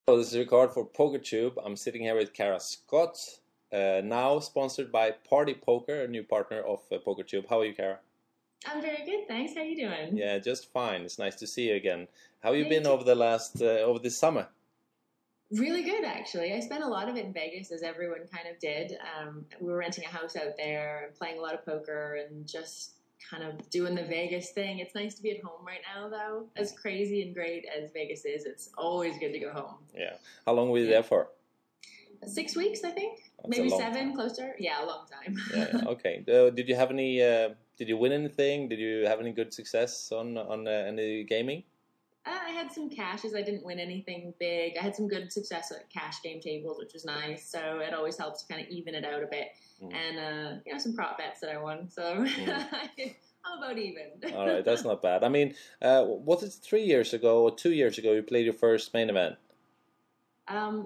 So this is Ricard for PokerTube. I'm sitting here with Kara Scott, now sponsored by Party Poker, a new partner of PokerTube. How are you, Kara? I'm very good, thanks. How are you doing? Yeah, just fine. It's nice to see you again. How have you been over the last over this summer? Really good, actually. I spent a lot of it in Vegas, as everyone kind of did. We were renting a house out there and playing a lot of poker and just kind of doing the Vegas thing. It's nice to be at home right now, though. As crazy and great as Vegas is, it's always good to go home. Yeah. How long were you there for? 6 weeks, I think. That's maybe 7, closer. Yeah, a long time. Yeah. Okay. Did you have any? Did you win anything? Did you have any good success on any gaming? I had some cashes. I didn't win anything big. I had some good success at cash game tables, which was nice. So it always helps to kind of even it out a bit. And, some prop bets that I won. So I'm about even. All right, that's not bad. I mean, was it 3 years ago or 2 years ago you played your first main event?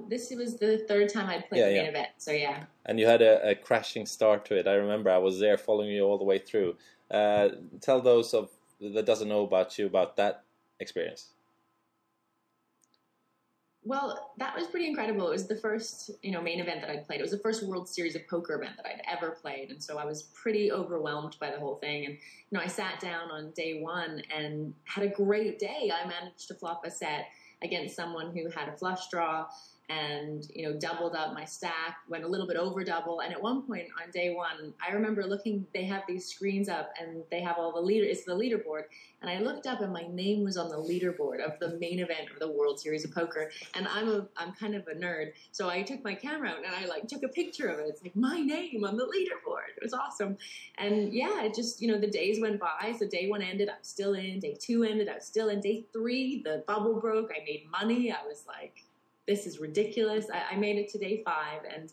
This was the third time I'd played the main event, so yeah. And you had a crashing start to it. I remember I was there following you all the way through. Tell those that doesn't know about you about that experience. Well, that was pretty incredible. It was the first, main event that I'd played. It was the first World Series of Poker event that I'd ever played, and so I was pretty overwhelmed by the whole thing. And I sat down on day one and had a great day. I managed to flop a set against someone who had a flush draw and, doubled up my stack, went a little bit over double. And at one point on day one, I remember looking, they have these screens up and they have all it's the leaderboard. And I looked up and my name was on the leaderboard of the main event of the World Series of Poker. And I'm kind of a nerd. So I took my camera out and I took a picture of it. It's like my name on the leaderboard. It was awesome. And yeah, it just, the days went by. So day one ended, I was still in. Day two ended, I was still in. Day three, the bubble broke. I made money. I was like, this is ridiculous. I made it to day 5, and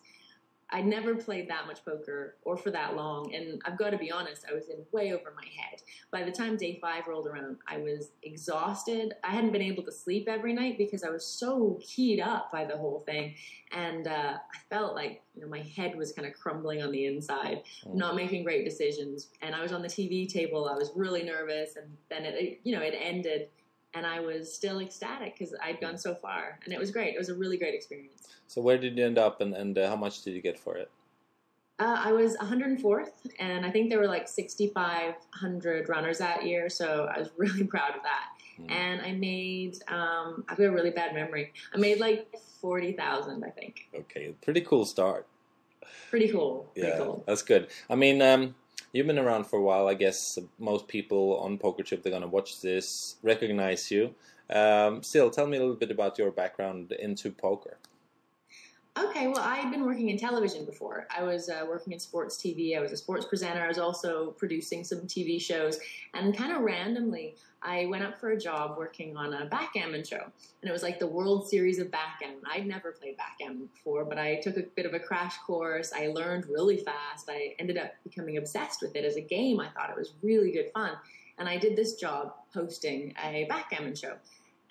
I never played that much poker or for that long. And I've got to be honest, I was in way over my head. By the time day 5 rolled around, I was exhausted. I hadn't been able to sleep every night because I was so keyed up by the whole thing. And I felt like, my head was kind of crumbling on the inside, not making great decisions. And I was on the TV table. I was really nervous. And then it ended. And I was still ecstatic because I'd gone so far. And it was great. It was a really great experience. So where did you end up and how much did you get for it? I was 104th, and I think there were 6,500 runners that year. So I was really proud of that. And I made, I've got a really bad memory. I made 40,000, I think. Okay, pretty cool start. Pretty cool. Yeah, pretty cool. That's good. I mean, you've been around for a while. I guess most people on PokerTube, they're going to watch this, recognize you. Still, tell me a little bit about your background into poker. Okay, well, I had been working in television before. I was working in sports TV. I was a sports presenter. I was also producing some TV shows. And kind of randomly, I went up for a job working on a backgammon show. And it was the World Series of Backgammon. I'd never played backgammon before, but I took a bit of a crash course. I learned really fast. I ended up becoming obsessed with it as a game. I thought it was really good fun. And I did this job hosting a backgammon show.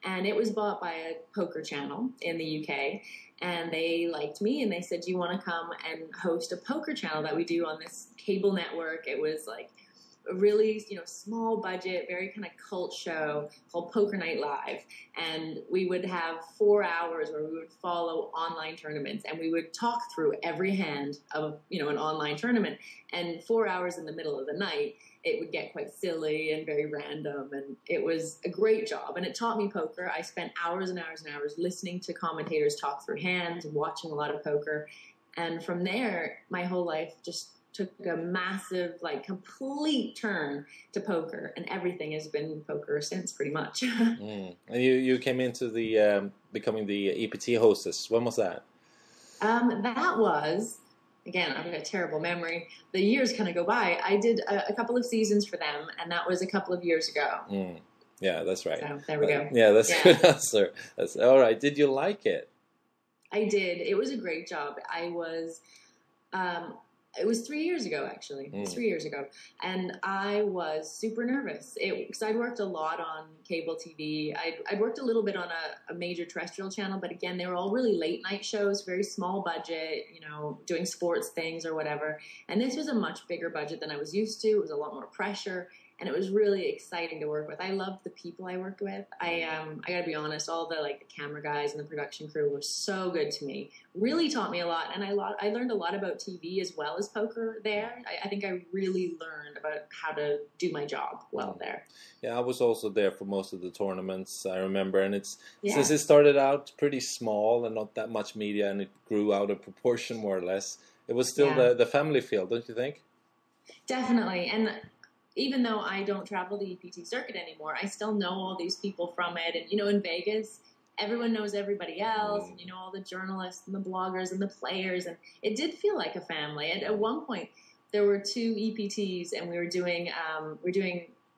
And it was bought by a poker channel in the UK. And they liked me, and they said, do you want to come and host a poker channel that we do on this cable network? It was a really, small budget, very kind of cult show called Poker Night Live. And we would have 4 hours where we would follow online tournaments, and we would talk through every hand of, an online tournament. And 4 hours in the middle of the night, it would get quite silly and very random, and it was a great job. And it taught me poker. I spent hours and hours and hours listening to commentators talk through hands, watching a lot of poker. And from there, my whole life just took a massive, complete turn to poker. And everything has been poker since, pretty much. And you came into the becoming the EPT hostess. When was that? That was... Again, I've got a terrible memory. The years kind of go by. I did a couple of seasons for them, and that was a couple of years ago. Yeah, that's right. So, there we go. Yeah, that's a good answer. That's, all right. Did you like it? I did. It was a great job. It was 3 years ago, actually. It was 3 years ago. And I was super nervous because I'd worked a lot on cable TV. I'd worked a little bit on a major terrestrial channel, but again, they were all really late night shows, very small budget, doing sports things or whatever. And this was a much bigger budget than I was used to. It was a lot more pressure. and it was really exciting to work with. I loved the people I worked with. I gotta be honest, all the like the camera guys and the production crew were so good to me. Really taught me a lot, and I learned a lot about TV as well as poker there. I think I really learned about how to do my job well there. Yeah, I was also there for most of the tournaments, I remember, and since it started out pretty small and not that much media, and it grew out of proportion more or less, it was still the family feel, don't you think? Definitely, and even though I don't travel the EPT circuit anymore, I still know all these people from it. And, in Vegas, everyone knows everybody else. And, all the journalists and the bloggers and the players. And it did feel like a family. And at one point, there were 2 EPTs, and we were doing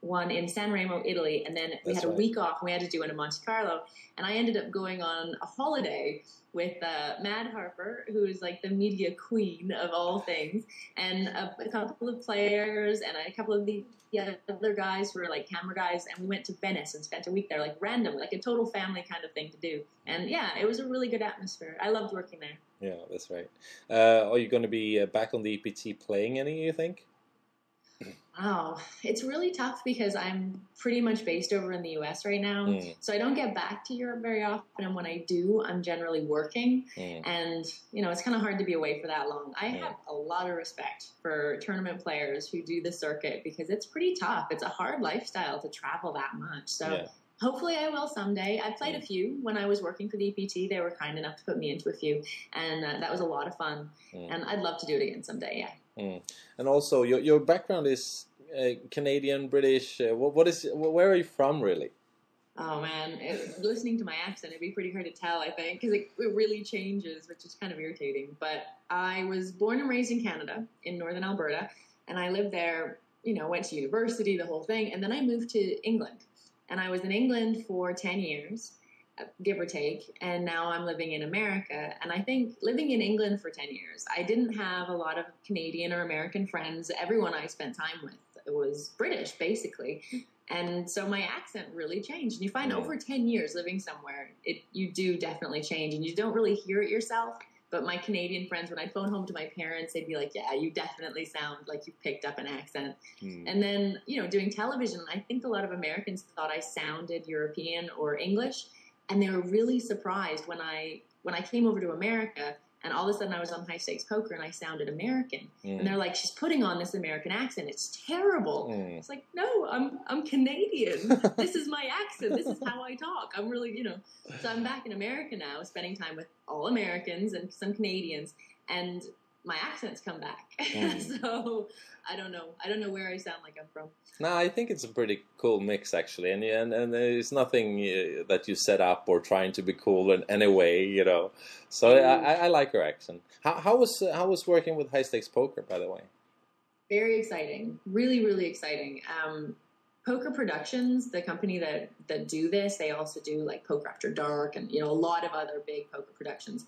one in San Remo, Italy. And then we had a week off, and we had to do one in Monte Carlo. And I ended up going on a holiday with Mad Harper, who is like the media queen of all things, and a couple of players and a couple of the other guys who were like camera guys, and we went to Venice and spent a week there, like random, like a total family kind of thing to do. And it was a really good atmosphere. I loved working there. Yeah, that's right. Are you going to be back on the EPT playing any, you think? Wow, it's really tough because I'm pretty much based over in the US right now. So I don't get back to Europe very often. And when I do, I'm generally working. And, it's kind of hard to be away for that long. I have a lot of respect for tournament players who do the circuit because it's pretty tough. It's a hard lifestyle to travel that much. So hopefully I will someday. I played a few when I was working for the EPT. They were kind enough to put me into a few. And that was a lot of fun. And I'd love to do it again someday, And also, your background is Canadian, British. Where are you from, really? Oh man, listening to my accent, it'd be pretty hard to tell, I think, because it really changes, which is kind of irritating. But I was born and raised in Canada, in northern Alberta, and I lived there. Went to university, the whole thing, and then I moved to England, and I was in England for 10 years. Give or take, and now I'm living in America. And I think living in England for 10 years, I didn't have a lot of Canadian or American friends. Everyone I spent time with was British, basically. And so my accent really changed. And you find over 10 years living somewhere, you do definitely change, and you don't really hear it yourself. But my Canadian friends, when I'd phone home to my parents, they'd be like, yeah, you definitely sound like you picked up an accent. And then, doing television, I think a lot of Americans thought I sounded European or English. And they were really surprised when I came over to America, and all of a sudden I was on High Stakes Poker and I sounded American. And they're like, she's putting on this American accent. It's terrible. It's like, no, I'm Canadian. This is my accent. This is how I talk. I'm really, So I'm back in America now, spending time with all Americans and some Canadians, and my accent's come back. So I don't know where I sound like I'm from. No, I think it's a pretty cool mix, actually, and there's nothing that you set up or trying to be cool in any way, So I like your accent. How was working with High Stakes Poker, by the way? Very exciting, really, really exciting. Poker Productions, the company that do this, they also do like Poker After Dark and a lot of other big poker productions.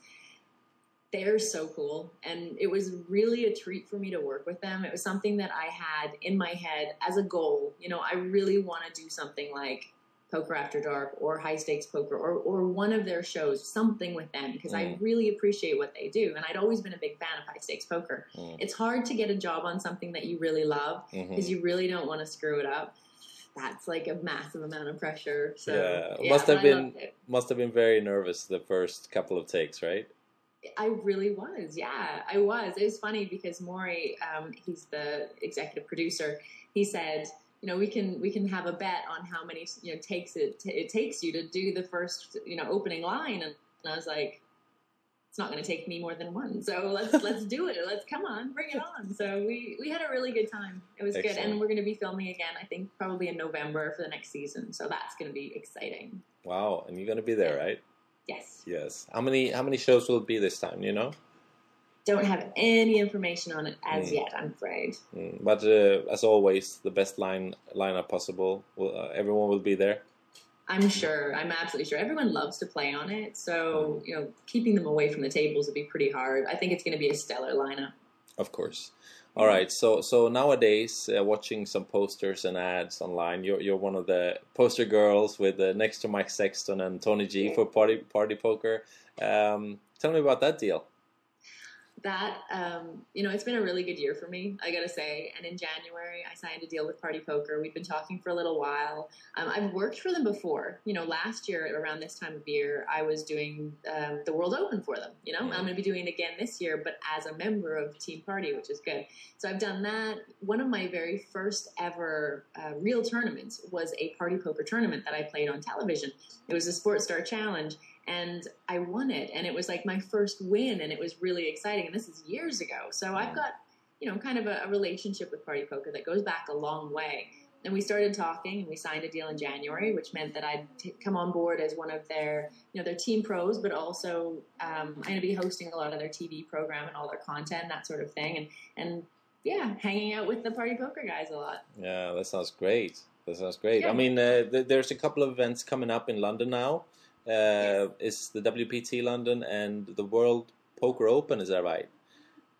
They're so cool, and it was really a treat for me to work with them. It was something that I had in my head as a goal. I really want to do something like Poker After Dark or High Stakes Poker or one of their shows, something with them, because I really appreciate what they do. And I'd always been a big fan of High Stakes Poker. It's hard to get a job on something that you really love because you really don't want to screw it up. That's like a massive amount of pressure. So must have been very nervous the first couple of takes, right? I really was. Yeah, I was. It was funny because Maury, he's the executive producer. He said, we can have a bet on how many takes it takes you to do the first opening line, and I was like, it's not going to take me more than one. So let's do it. Let's come on, bring it on. So we had a really good time. It was Excellent. Good, and we're going to be filming again. I think probably in November for the next season. So that's going to be exciting. Wow, and you're going to be there, right? Yes. Yes. How many shows will it be this time? Don't have any information on it as yet, I'm afraid. But as always, the best lineup possible. Everyone will be there. I'm sure. I'm absolutely sure. Everyone loves to play on it, so keeping them away from the tables would be pretty hard. I think it's going to be a stellar lineup. Of course. All right. So nowadays, watching some posters and ads online, you're one of the poster girls with next to Mike Sexton and Tony G for Party Poker. Tell me about that deal. That, it's been a really good year for me, I gotta say. And in January, I signed a deal with Party Poker. We've been talking for a little while. I've worked for them before. Last year around this time of year, I was doing the World Open for them. I'm going to be doing it again this year, but as a member of Team Party, which is good. So I've done that. One of my very first ever real tournaments was a Party Poker tournament that I played on television. It was a Sports Star Challenge. And I won it, and it was like my first win, and it was really exciting. And this is years ago. So I've got, kind of a relationship with Party Poker that goes back a long way. And we started talking, and we signed a deal in January, which meant that I'd come on board as one of their, their team pros, but also I'm going to be hosting a lot of their TV program and all their content, that sort of thing. And yeah, hanging out with the Party Poker guys a lot. Yeah, that sounds great. Yeah. I mean, there's a couple of events coming up in London now. It's the WPT London and the World Poker Open, is that right?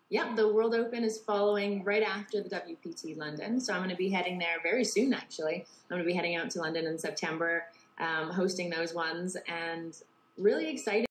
Yep, the World Open is following right after the WPT London, so I'm going to be heading there very soon, actually. I'm going to be heading out to London in September, hosting those ones, and really excited